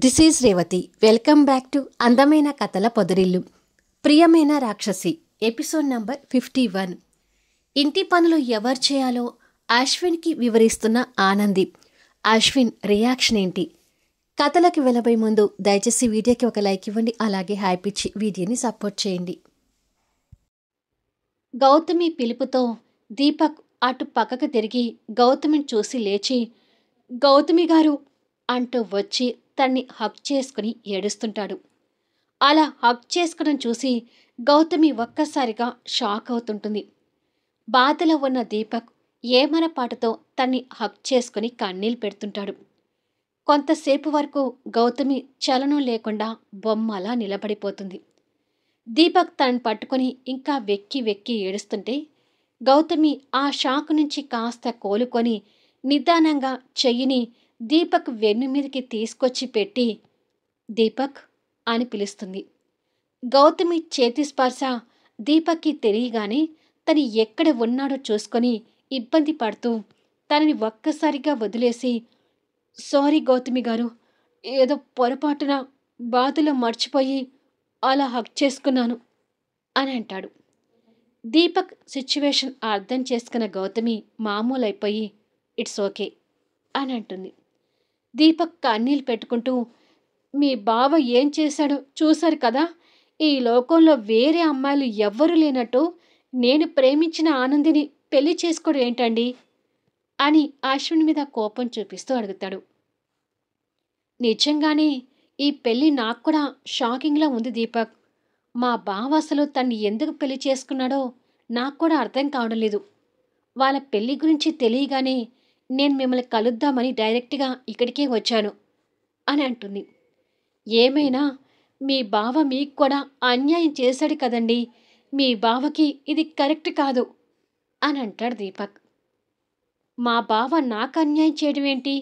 This is Revathi. Welcome back to అందమైన కథల పొదరిల్లు. ప్రియమైన రాక్షసి ఎపిసోడ్ నంబర్ 51. ఇంటి పనులు ఎవరు చేయాలో అశ్విన్కి వివరిస్తున్న ఆనంది. అశ్విన్ రియాక్షన్ ఏంటి? కథలకు వెళ్ళబోయే ముందు దయచేసి వీడియోకి ఒక లైక్ ఇవ్వండి, అలాగే హ్యాపీ ఇచ్చి వీడియోని సపోర్ట్ చేయండి. గౌతమి పిలుపుతో దీపక్ అటు పక్కకు తిరిగి గౌతమిని చూసి లేచి, గౌతమి గారు అంటూ వచ్చి తన్ని హక్ చేసుకుని ఏడుస్తుంటాడు. అలా హక్ చేసుకోవడం చూసి గౌతమి ఒక్కసారిగా షాక్ అవుతుంటుంది. బాధలో ఉన్న దీపక్ ఏమరపాటుతో తన్ని హక్ చేసుకుని కన్నీళ్ళు పెడుతుంటాడు. కొంతసేపు వరకు గౌతమి చలనం లేకుండా బొమ్మలా నిలబడిపోతుంది. దీపక్ తనని పట్టుకొని ఇంకా వెక్కి వెక్కి ఏడుస్తుంటే గౌతమి ఆ షాక్ నుంచి కాస్త కోలుకొని నిదానంగా చెయ్యిని దీపక్ వెన్ను మీదకి తీసుకొచ్చి పెట్టి దీపక్ అని పిలుస్తుంది. గౌతమి చేతి స్పర్శ దీపక్కి తెలియగానే తను ఎక్కడ ఉన్నాడో చూసుకొని ఇబ్బంది పడుతూ తనని ఒక్కసారిగా వదిలేసి, సారీ గౌతమి గారు, ఏదో పొరపాటున బాధలో మర్చిపోయి అలా హక్ చేసుకున్నాను అని అంటాడు. దీపక్ సిచ్యువేషన్ అర్థం చేసుకున్న గౌతమి మామూలైపోయి ఇట్స్ ఓకే అని అంటుంది. దీపక్ కన్నీళ్ళు పెట్టుకుంటూ, మీ బావ ఏం చేశాడో చూశారు కదా, ఈ లోకంలో వేరే అమ్మాయిలు ఎవ్వరూ లేనట్టు నేను ప్రేమించిన ఆనందిని పెళ్లి చేసుకోవడం ఏంటండి అని అశ్విన్ మీద కోపం చూపిస్తూ అడుగుతాడు. నిజంగానే ఈ పెళ్లి నాకు కూడా షాకింగ్లా ఉంది దీపక్. మా బావ అసలు తన్ని ఎందుకు పెళ్లి చేసుకున్నాడో నాకు కూడా అర్థం కావడం లేదు. వాళ్ళ పెళ్లి గురించి తెలియగానే నేను మిమ్మల్ని కలుద్దామని డైరెక్ట్గా ఇక్కడికే వచ్చాను అని అంటుంది. ఏమైనా మీ బావ మీకు కూడా అన్యాయం చేశాడు కదండి, మీ బావకి ఇది కరెక్ట్ కాదు అని అంటాడు దీపక్. మా బావ నాకు అన్యాయం చేయడం ఏంటి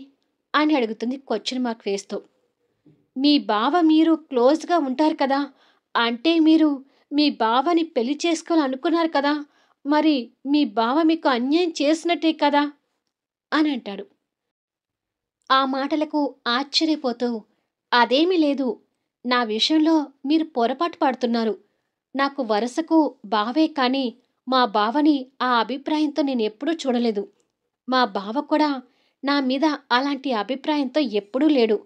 అని అడుగుతుంది క్వశ్చన్ మార్క్ వేస్తూ. మీ బావ మీరు క్లోజ్గా ఉంటారు కదా, అంటే మీరు మీ బావని పెళ్లి చేసుకోవాలనుకున్నారు కదా, మరి మీ బావ మీకు అన్యాయం చేసినట్టే కదా అని అంటాడు. ఆ మాటలకు ఆశ్చర్యపోతూ, అదేమీ లేదు, నా విషయంలో మీరు పొరపాటు పడుతున్నారు. నాకు వరుసకు బావే కానీ మా బావని ఆ అభిప్రాయంతో నేను ఎప్పుడూ చూడలేదు. మా బావ కూడా నా మీద అలాంటి అభిప్రాయంతో ఎప్పుడూ లేడు.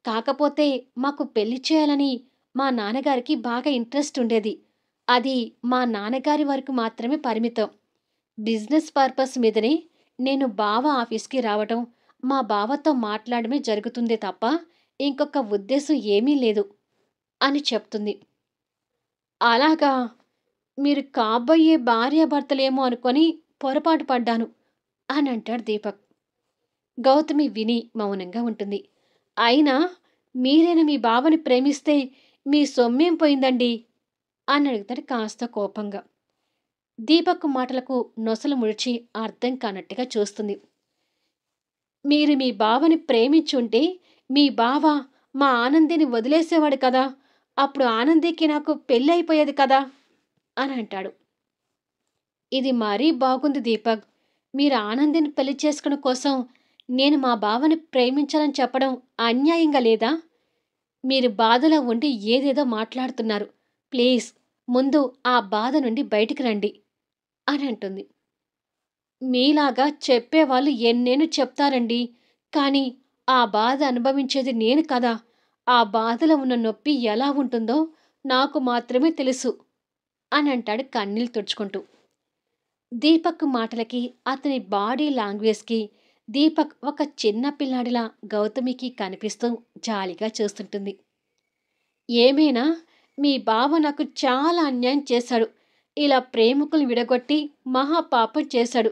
కాకపోతే మాకు పెళ్లి చేయాలని మా నాన్నగారికి బాగా ఇంట్రెస్ట్ ఉండేది. అది మా నాన్నగారి వరకు మాత్రమే పరిమితం. బిజినెస్ పర్పస్ మీదనే నేను బావ ఆఫీస్కి రావటం, మా బావతో మాట్లాడమే జరుగుతుంది తప్ప ఇంకొక ఉద్దేశం ఏమీ లేదు అని చెప్తుంది. అలాగా, మీరు కాబోయే భార్యాభర్తలేమో అనుకొని పొరపాటు పడ్డాను అని అంటాడు దీపక్. గౌతమి విని మౌనంగా ఉంటుంది. అయినా మీరైనా మీ బావని ప్రేమిస్తే మీ సొమ్మేం పోయిందండి అని అడుగుతాడు కాస్త కోపంగా. దీపక్ మాటలకు నొసలు ముడిచి అర్థం కానట్టుగా చూస్తుంది. మీరు మీ బావని ప్రేమించుంటే మీ బావ మా ఆనందిని వదిలేసేవాడు కదా, అప్పుడు ఆనందికి నాకు పెళ్ళి అయిపోయేది కదా అని అంటాడు. ఇది మరీ బాగుంది దీపక్. మీరు ఆనందిని పెళ్లి చేసుకోవడం కోసం నేను మా బావని ప్రేమించాలని చెప్పడం అన్యాయంగా లేదా? మీరు బాధలో ఉండి ఏదేదో మాట్లాడుతున్నారు. ప్లీజ్ ముందు ఆ బాధ నుండి బయటికి రండి అని అంటుంది. మీలాగా చెప్పేవాళ్ళు ఎన్నేను చెప్తారండి, కానీ ఆ బాధ అనుభవించేది నేను కదా. ఆ బాధలో ఉన్న నొప్పి ఎలా ఉంటుందో నాకు మాత్రమే తెలుసు అని అంటాడు కన్నీళ్ళు తుడుచుకుంటూ. దీపక్ మాటలకి, అతని బాడీ లాంగ్వేజ్కి దీపక్ ఒక చిన్న పిల్లాడిలా గౌతమికి కనిపిస్తూ జాలిగా చూస్తుంటుంది. ఏమైనా మీ బావ నాకు చాలా అన్యాయం చేశాడు. ఇలా ప్రేమికులు విడగొట్టి మహాపాపం చేశాడు.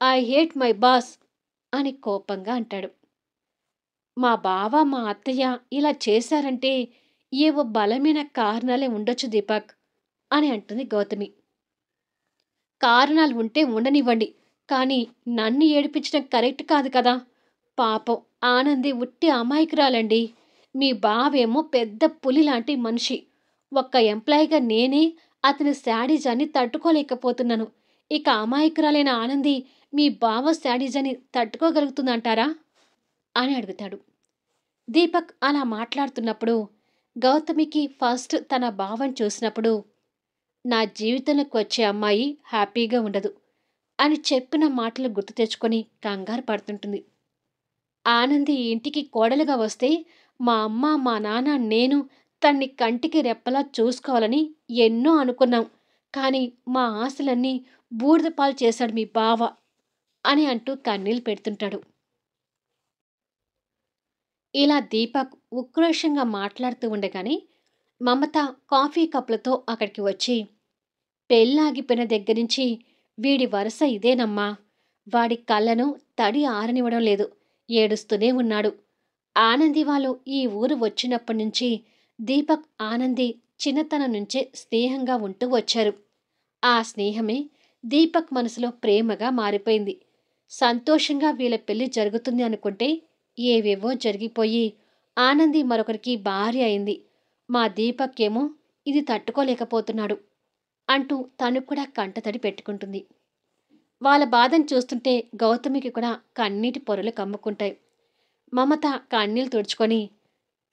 ఐ హేట్ మై బాస్ అని కోపంగా అంటాడు. మా బావ మా అత్తయ్య ఇలా చేశారంటే ఏవో బలమైన కారణాలే ఉండొచ్చు దీపక్ అని అంటుంది గౌతమి. కారణాలు ఉంటే ఉండనివ్వండి, కానీ నన్ను ఏడిపించడం కరెక్ట్ కాదు కదా. పాపం ఆనంది ఉట్టి అమాయకురాలండి. మీ బావేమో పెద్ద పులి లాంటి మనిషి. ఒక్క ఎంప్లాయీగా నేనే అతని శాడిజాన్ని తట్టుకోలేకపోతున్నాను. ఇక అమాయకురాలైన ఆనంది మీ బావ శాడిజాన్ని తట్టుకోగలుగుతుందంటారా అని అడుగుతాడు. దీపక్ అలా మాట్లాడుతున్నప్పుడు గౌతమికి ఫస్ట్ తన భావం చూసినప్పుడు నా జీవితంలోకి వచ్చే అమ్మాయి హ్యాపీగా ఉండదు అని చెప్పిన మాటలు గుర్తు తెచ్చుకొని కంగారు పడుతుంటుంది. ఆనంది ఈ ఇంటికి కోడలుగా వస్తే మా అమ్మ, మా నాన్న, నేను తన్ని కంటికి రెప్పలా చూసుకోవాలని ఎన్నో అనుకున్నాం. కానీ మా ఆశలన్నీ బూడిద పాలు చేశాడు మీ బావ అని అంటూ కన్నీళ్లు పెడుతుంటాడు. ఇలా దీపక్ ఉక్రోషంగా మాట్లాడుతూ ఉండగానే మమత కాఫీ కప్పులతో అక్కడికి వచ్చి, పెళ్ళాగిపోయిన దగ్గరించి వీడి వరస ఇదేనమ్మా. వాడి కళ్ళను తడి ఆరనివ్వడం లేదు. ఏడుస్తూనే ఉన్నాడు. ఆనంది వాళ్ళు ఈ ఊరు వచ్చినప్పటి నుంచి దీపక్, ఆనంది చిన్నతనం నుంచే స్నేహంగా ఉంటూ వచ్చారు. ఆ స్నేహమే దీపక్ మనసులో ప్రేమగా మారిపోయింది. సంతోషంగా వీళ్ళ పెళ్లి జరుగుతుంది అనుకుంటే ఏవేవో జరిగిపోయి ఆనంది మరొకరికి భార్య అయింది. మా దీపక్ ఏమో ఇది తట్టుకోలేకపోతున్నాడు అంటూ తను కూడా కంటతడి పెట్టుకుంటుంది. వాళ్ళ బాధను చూస్తుంటే గౌతమికి కూడా కన్నీటి పొరలు కమ్ముకుంటాయి. మమత కన్నీళ్లు తుడుచుకొని,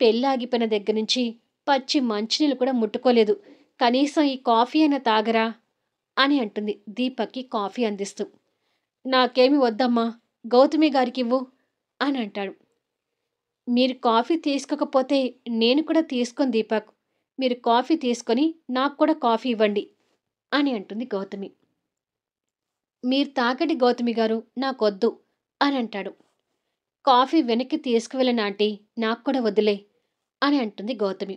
పెళ్ళాగిపోయిన దగ్గర నుంచి పచ్చి మంచినీళ్ళు కూడా ముట్టుకోలేదు. కనీసం ఈ కాఫీ అయినా తాగరా అని అంటుంది దీపక్కి కాఫీ అందిస్తూ. నాకేమి వద్దమ్మా, గౌతమి గారికివ్వు అని అంటాడు. మీరు కాఫీ తీసుకోకపోతే నేను కూడా తీసుకోను దీపక్. మీరు కాఫీ తీసుకొని నాకు కూడా కాఫీ ఇవ్వండి అని అంటుంది గౌతమి. మీరు తాగండి గౌతమి గారు, నాకొద్దు అని అంటాడు. కాఫీ వెనక్కి తీసుకువెళ్ళను ఆంటీ, నాకు కూడా వదిలే అని అంటుంది గౌతమి.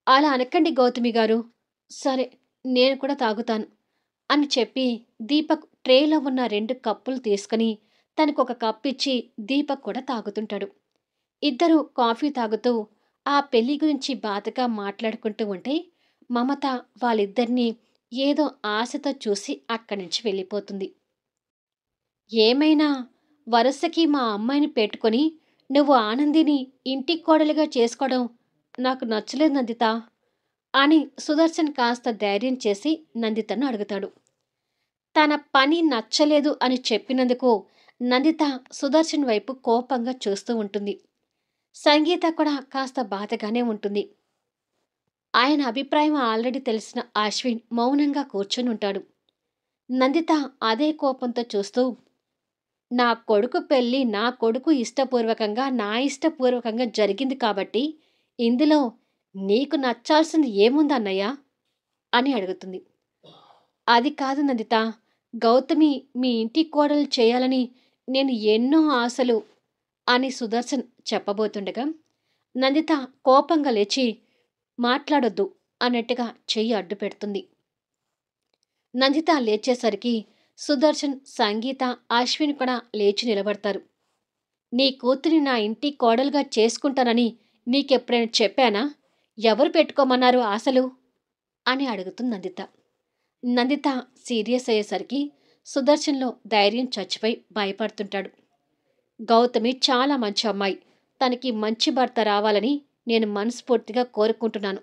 అలా అనకండి గౌతమి గారు. సరే, నేను కూడా తాగుతాను అని చెప్పి దీపక్ ట్రేలో ఉన్న 2 కప్పులు తీసుకుని తనకొక కప్ ఇచ్చి దీపక్ కూడా తాగుతుంటాడు. ఇద్దరూ కాఫీ తాగుతూ ఆ పెళ్లి గురించి బాధగా మాట్లాడుకుంటూ ఉంటే మమత వాళ్ళిద్దరినీ ఏదో ఆశతో చూసి అక్కడి నుంచి వెళ్ళిపోతుంది. ఏమైనా వరసకి మా అమ్మాయిని పెట్టుకొని నువ్వు ఆనందిని ఇంటి కోడలిగా చేసుకోవడం నాకు నచ్చలేదు నందిత అని సుదర్శన్ కాస్త ధైర్యం చేసి నందితను అడుగుతాడు. తన పని నచ్చలేదు అని చెప్పినందుకు నందిత సుదర్శన్ వైపు కోపంగా చూస్తూ ఉంటుంది. సంగీత కూడా కాస్త బాధగానే ఉంటుంది. ఆయన అభిప్రాయం ఆల్రెడీ తెలిసిన అశ్విన్ మౌనంగా కూర్చొని ఉంటాడు. నందిత అదే కోపంతో చూస్తూ, నా కొడుకు పెళ్ళి నా కొడుకు ఇష్టపూర్వకంగా, నా ఇష్టపూర్వకంగా జరిగింది కాబట్టి ఇందులో నీకు నచ్చాల్సింది ఏముందన్నయ్య అని అడుగుతుంది. అది కాదు నందిత, గౌతమి మీ ఇంటి కోడలు చేయాలని నేను ఎన్నో ఆశలు అని సుదర్శన్ చెప్పబోతుండగా నందిత కోపంగా లేచి, మాట్లాడొద్దు అన్నట్టుగా చెయ్యి అడ్డు పెడుతుంది. నందిత లేచేసరికి సుదర్శన్, సంగీత, అశ్విన్ కూడా లేచి నిలబడతారు. నీ కూతురి నా ఇంటి కోడలుగా చేసుకుంటానని నీకెప్పుడైనా చెప్పానా? ఎవరు పెట్టుకోమన్నారు ఆశలు అని అడుగుతుంది నందిత. నందిత సీరియస్ అయ్యేసరికి సుదర్శన్లో ధైర్యం చచ్చిపోయి భయపడుతుంటాడు. గౌతమి చాలా మంచి అమ్మాయి. తనకి మంచి భర్త రావాలని నేను మనస్ఫూర్తిగా కోరుకుంటున్నాను.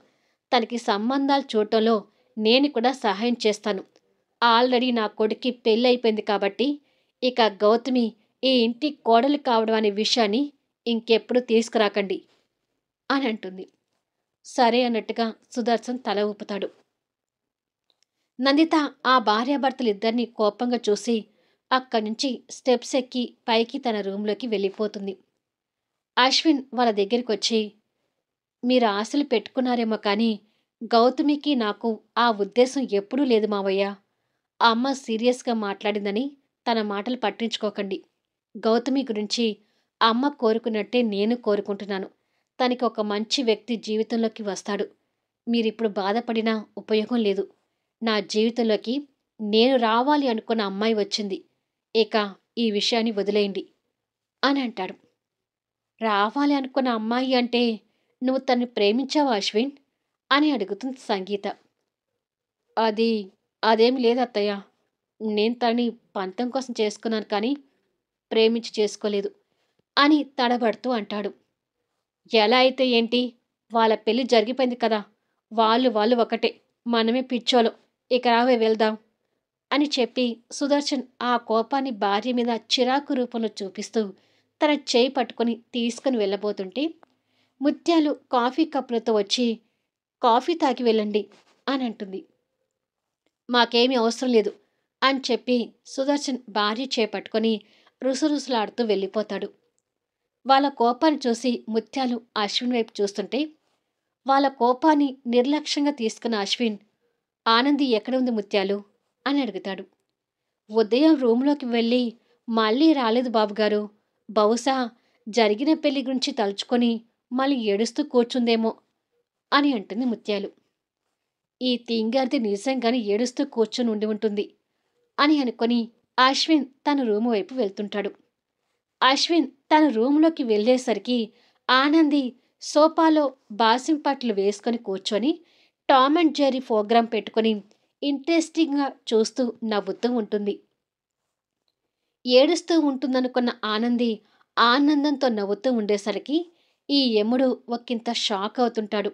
తనకి సంబంధాలు చూడటంలో నేను కూడా సహాయం చేస్తాను. ఆల్రెడీ నా కొడుక్కి పెళ్ళైపోయింది కాబట్టి ఇక గౌతమి ఈ ఇంటి కోడలు కావడం అనే విషయాన్ని ఇంకెప్పుడు తీసుకురాకండి అని అంటుంది. సరే అన్నట్టుగా సుదర్శన్ తల ఊపుతాడు. నందిత ఆ భార్యాభర్తలిద్దరినీ కోపంగా చూసి అక్కడి నుంచి స్టెప్స్ ఎక్కి పైకి తన రూంలోకి వెళ్ళిపోతుంది. అశ్విన్ వాళ్ళ దగ్గరికి వచ్చి, మీరు ఆశలు పెట్టుకున్నారేమో కానీ గౌతమికి నాకు ఆ ఉద్దేశం ఎప్పుడూ లేదు మావయ్య. అమ్మ సీరియస్గా మాట్లాడిందని తన మాటలు పట్టించుకోకండి. గౌతమి గురించి అమ్మ కోరుకున్నట్టే నేను కోరుకుంటున్నాను. తనకి ఒక మంచి వ్యక్తి జీవితంలోకి వస్తాడు. మీరిప్పుడు బాధపడినా ఉపయోగం లేదు. నా జీవితంలోకి నేను రావాలి అనుకున్న అమ్మాయి వచ్చింది. ఇక ఈ విషయాన్ని వదిలేయండి అని అంటాడు. రావాలి అనుకున్న అమ్మాయి అంటే నువ్వు తన్ని ప్రేమించావా అశ్విన్ అని అడుగుతుంది సంగీత. అది అదేమి లేదు అత్తయ్య. నేను తనని పంతం కోసం చేసుకున్నాను కానీ ప్రేమించి చేసుకోలేదు అని తడబడుతూ అంటాడు. ఎలా అయితే ఏంటి, వాళ్ళ పెళ్లి జరిగిపోయింది కదా. వాళ్ళు ఒకటే, మనమే పిచ్చోలం. ఇక రావే వెళ్దాం అని చెప్పి సుదర్శన్ ఆ కోపాన్ని భార్య మీద చిరాకు రూపంలో చూపిస్తూ తన చేయి పట్టుకొని తీసుకుని వెళ్ళబోతుంటే ముత్యాలు కాఫీ కప్పులతో వచ్చి కాఫీ తాగి వెళ్ళండి అని అంటుంది. మాకేమీ అవసరం లేదు అని చెప్పి సుదర్శన్ భార్య చేపట్టుకొని రుసరుసలాడుతూ వెళ్ళిపోతాడు. వాళ్ళ కోపాన్ని చూసి ముత్యాలు అశ్విన్ వైపు చూస్తుంటే వాళ్ళ కోపాన్ని నిర్లక్ష్యంగా తీసుకున్న అశ్విన్, ఆనంది ఎక్కడ ఉంది ముత్యాలు అని అడుగుతాడు. ఉదయం రూంలోకి వెళ్ళి మళ్ళీ రాలేదు బాబుగారు. బహుశా జరిగిన పెళ్లి గురించి తలుచుకొని మళ్ళీ ఏడుస్తూ కూర్చుందేమో అని అంటుంది ముత్యాలు. ఈ తింగారిది నిజంగానే ఏడుస్తూ కూర్చొని ఉండి ఉంటుంది అని అనుకొని అశ్విన్ తన రూము వైపు వెళ్తుంటాడు. అశ్విన్ తన రూంలోకి వెళ్ళేసరికి ఆనంది సోఫాలో బాసింపట్లు వేసుకొని కూర్చొని టామ్ అండ్ జెర్రీ ప్రోగ్రాం పెట్టుకొని ఇంట్రెస్టింగ్గా చూస్తూ నవ్వుతూ ఉంటుంది. ఏడుస్తూ ఉంటుందనుకున్న ఆనంది ఆనందంతో నవ్వుతూ ఉండేసరికి ఈ యముడు ఒకంత షాక్ అవుతుంటాడు.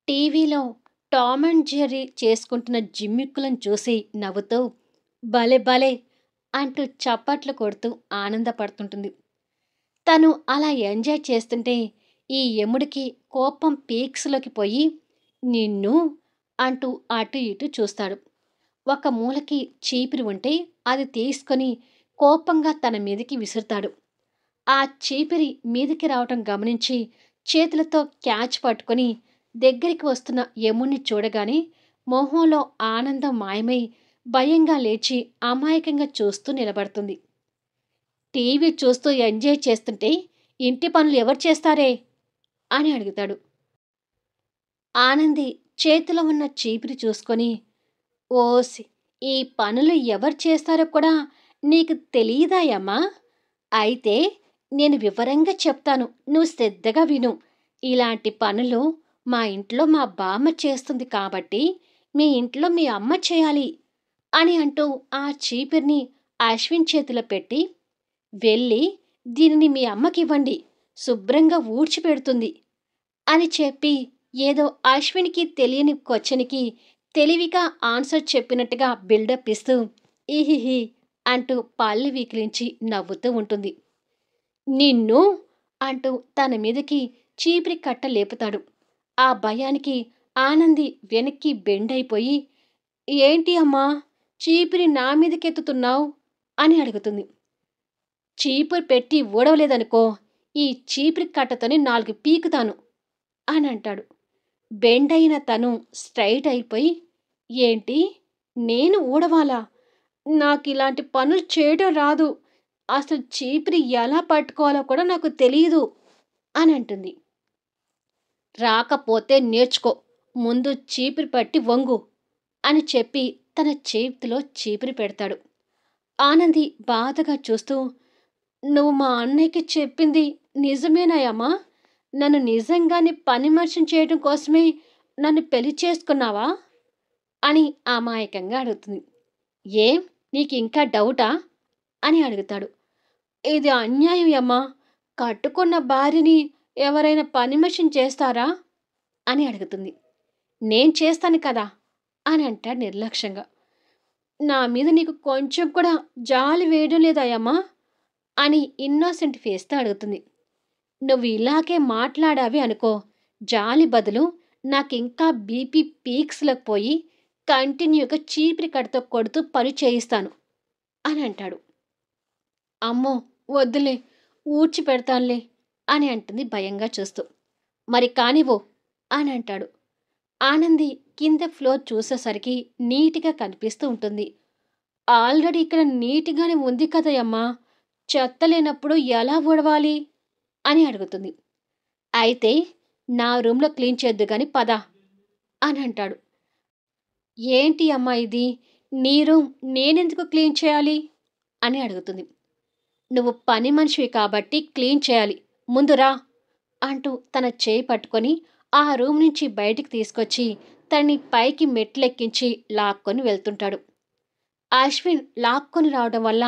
టీవీలో టామ్ అండ్ జెర్రీ చేసుకుంటున్న జిమ్మిక్కులను చూసి నవ్వుతూ భలే భలే అంటూ చప్పట్లు కొడుతూ ఆనందపడుతుంటుంది. తను అలా ఎంజాయ్ చేస్తుంటే ఈ యముడికి కోపం పీక్స్లోకి పోయి నిన్ను అంటూ అటు ఇటు చూస్తాడు. ఒక మూలకి చీపిరి ఉంటే అది తీసుకొని కోపంగా తన మీదికి విసురుతాడు. ఆ చీపిరి మీదికి రావటం గమనించి చేతులతో క్యాచ్ పట్టుకొని దగ్గరికి వస్తున్న యముణ్ణి చూడగానే మొహంలో ఆనందం మాయమై భయంగా లేచి అమాయకంగా చూస్తూ నిలబడుతుంది. టీవీ చూస్తూ ఎంజాయ్ చేస్తుంటే ఇంటి పనులు ఎవరు చేస్తారే అని అడుగుతాడు. ఆనంది చేతిలో ఉన్న చీపిరి చూసుకొని, ఓసి ఈ పనులు ఎవరు చేస్తారో కూడా నీకు తెలియదాయమ్మా? అయితే నేను వివరంగా చెప్తాను, నువ్వు శ్రద్ధగా విను. ఇలాంటి పనులు మా ఇంట్లో మా బామ్మ చేస్తుంది కాబట్టి మీ ఇంట్లో మీ అమ్మ చేయాలి అని అంటూ ఆ చీపిరిని అశ్విన్ చేతిలో పెట్టి, వెళ్ళి దీనిని మీ అమ్మకివ్వండి, శుభ్రంగా ఊడ్చిపెడుతుంది అని చెప్పి ఏదో అశ్వినికి తెలియని క్వశ్చన్కి తెలివిగా ఆన్సర్ చెప్పినట్టుగా బిల్డప్ ఇస్తూ ఈహిహి అంటూ పళ్ళు వీకిలించి నవ్వుతూ ఉంటుంది. నిన్ను అంటూ తన మీదకి చీపిరి కట్ట లేపుతాడు. ఆ భయానికి ఆనంది వెనక్కి బెండైపోయి, ఏంటి అమ్మా చీపిరి నా మీదకెత్తుతున్నావు అని అడుగుతుంది. చీపురు పెట్టి ఊడవలేదనుకో ఈ చీపిరి కట్టతోనే 4 పీకుతాను అని అంటాడు. బెండైన తను స్ట్రైట్ అయిపోయి, ఏంటి నేను ఊడవాలా? నాకిలాంటి పనులు చేయడం రాదు. అసలు చీపిరి ఎలా పట్టుకోవాలో కూడా నాకు తెలియదు అని అంటుంది. రాకపోతే నేర్చుకో, ముందు చీపిరి పట్టి వంగు అని చెప్పి తన చేతిలో చీపిరి పెడతాడు. ఆనంది బాధగా చూస్తూ, నువ్వు మా అన్నయ్యకి చెప్పింది నిజమేనాయమ్మా? నన్ను నిజంగానే పని మనిషిని చేయడం కోసమే నన్ను పెళ్లి చేసుకున్నావా అని అమాయకంగా అడుగుతుంది. ఏం నీకింకా డౌటా అని అడుగుతాడు. ఇది అన్యాయం అమ్మా, కట్టుకున్న భార్యని ఎవరైనా పని మనిషిని చేస్తారా అని అడుగుతుంది. నేను చేస్తాను కదా అని అంటాడు నిర్లక్ష్యంగా. నా మీద నీకు కొంచెం కూడా జాలి వేయడం లేదాయమ్మా అని ఇన్నోసెంట్ ఫేస్తో అడుగుతుంది. నువ్వు ఇలాగే మాట్లాడావి అనుకో, జాలి బదులు నాకింకా బీపీ పీక్స్లోకి పోయి కంటిన్యూగా చీపిరి కట్టతో కొడుతూ పని చేయిస్తాను అని అంటాడు. అమ్మో వద్దులే, ఊడ్చి పెడతానులే అని అంటుంది భయంగా చూస్తూ. మరి కానివో అని అంటాడు. ఆనంది కింద ఫ్లోర్ చూసేసరికి నీట్గా కనిపిస్తూ ఉంటుంది. ఆల్రెడీ ఇక్కడ నీట్గానే ఉంది కదయమ్మా, చెత్త లేనప్పుడు ఎలా ఊడవాలి అని అడుగుతుంది. అయితే నా రూమ్లో క్లీన్ చేద్దు గాని పద అని అంటాడు. ఏంటి అమ్మా ఇది, నీ రూమ్ నేనెందుకు క్లీన్ చేయాలి అని అడుగుతుంది. నువ్వు పని మనిషివి కాబట్టి క్లీన్ చేయాలి, ముందు రా అంటూ తన చేయి పట్టుకొని ఆ రూమ్ నుంచి బయటికి తీసుకొచ్చి తనని పైకి మెట్లెక్కించి లాక్కొని వెళ్తుంటాడు. అశ్విన్ లాక్కొని రావడం వల్ల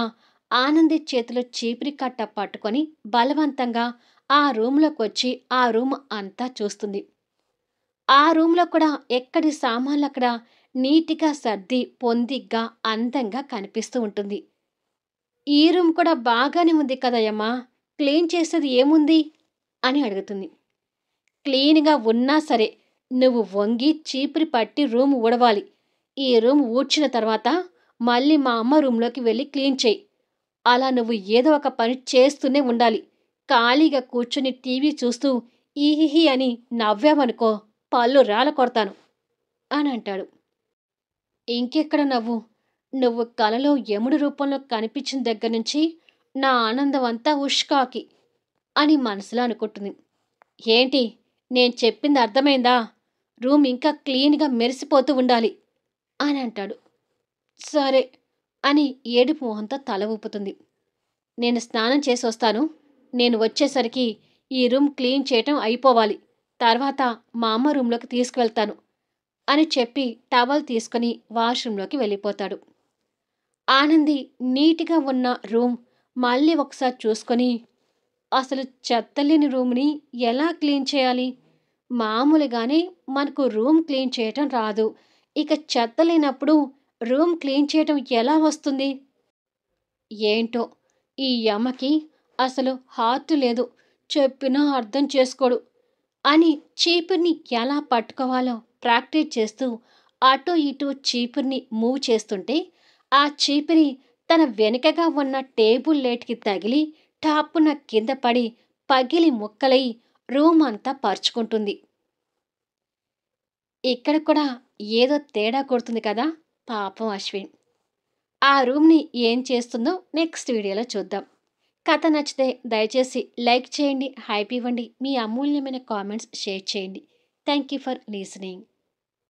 ఆనంది చేతిలో చీపిరి కట్ట పట్టుకొని బలవంతంగా ఆ రూమ్లోకి వచ్చి ఆ రూమ్ అంతా చూస్తుంది. ఆ రూమ్లో కూడా ఎక్కడి సామాన్లు అక్కడ నీట్గా సర్ది పొందిగ్గా అందంగా కనిపిస్తూ ఉంటుంది. ఈ రూమ్ కూడా బాగానే ఉంది కదయ్యమ్మా! క్లీన్ చేసేది ఏముంది? అని అడుగుతుంది. క్లీన్‌గా ఉన్నా సరే, నువ్వు వంగి చీపురు పట్టి రూమ్ ఊడవాలి. ఈ రూమ్ ఊడ్చిన తర్వాత మళ్ళీ మా అమ్మ రూమ్‌లోకి వెళ్లి క్లీన్ చెయ్యి. అలా నువ్వు ఏదో ఒక పని చేస్తూనే ఉండాలి. ఖాళీగా కూర్చొని టీవీ చూస్తూ ఈహిహి అని నవ్వావనుకో పళ్ళు రాలకొడతాను అనంటాడు. ఇంకెక్కడ నవ్వు? నువ్వు కలలో యముడి రూపంలో కనిపించిన దగ్గర నుంచి నా ఆనందం అంతా ఉష్కాకి అని మనసులో అనుకుంటుంది. ఏంటి? నేను చెప్పింది అర్థమైందా? రూమ్ ఇంకా క్లీన్‌గా మెరిసిపోతూ ఉండాలి అని అంటాడు. సరే అని ఏడుపు మొహంతో తల ఊపుతుంది. నేను స్నానం చేసొస్తాను. నేను వచ్చేసరికి ఈ రూమ్ క్లీన్ చేయటం అయిపోవాలి. తర్వాత మా అమ్మ రూమ్‌లోకి తీసుకువెళ్తాను అని చెప్పి టవల్ తీసుకొని వాష్‌రూమ్‌లోకి వెళ్ళిపోతాడు. ఆనంది నీట్‌గా ఉన్న రూమ్ మళ్ళీ ఒకసారి చూసుకొని, అసలు చెత్తలేని రూమ్‌ని ఎలా క్లీన్ చేయాలి? మామూలుగానే మనకు రూమ్ క్లీన్ చేయటం రాదు. ఇక చెత్త లేనప్పుడు రూమ్ క్లీన్ చేయటం ఎలా వస్తుంది? ఏంటో ఈ యమ్మకి అసలు హార్ట్ లేదు. చెప్పినా అర్థం చేసుకోడు అని చీపుర్ని ఎలా పట్టుకోవాలో ప్రాక్టీస్ చేస్తూ అటూ ఇటూ చీపుర్ని మూవ్ చేస్తుంటే ఆ చీపిరి తన వెనుకగా ఉన్న టేబుల్ లేట్‌కి తగిలి టాపున కింద పడి పగిలి ముక్కలై రూమ్ అంతా పరుచుకుంటుంది. ఇక్కడ కూడా ఏదో తేడా కొడుతుంది కదా! పాపం అశ్విన్. ఆ రూమ్‌ని ఏం చేస్తుందో నెక్స్ట్ వీడియోలో చూద్దాం. కథ నచ్చితే దయచేసి లైక్ చేయండి, హైప్ ఇవ్వండి. మీ అమూల్యమైన కామెంట్స్ షేర్ చేయండి. Thank you for listening.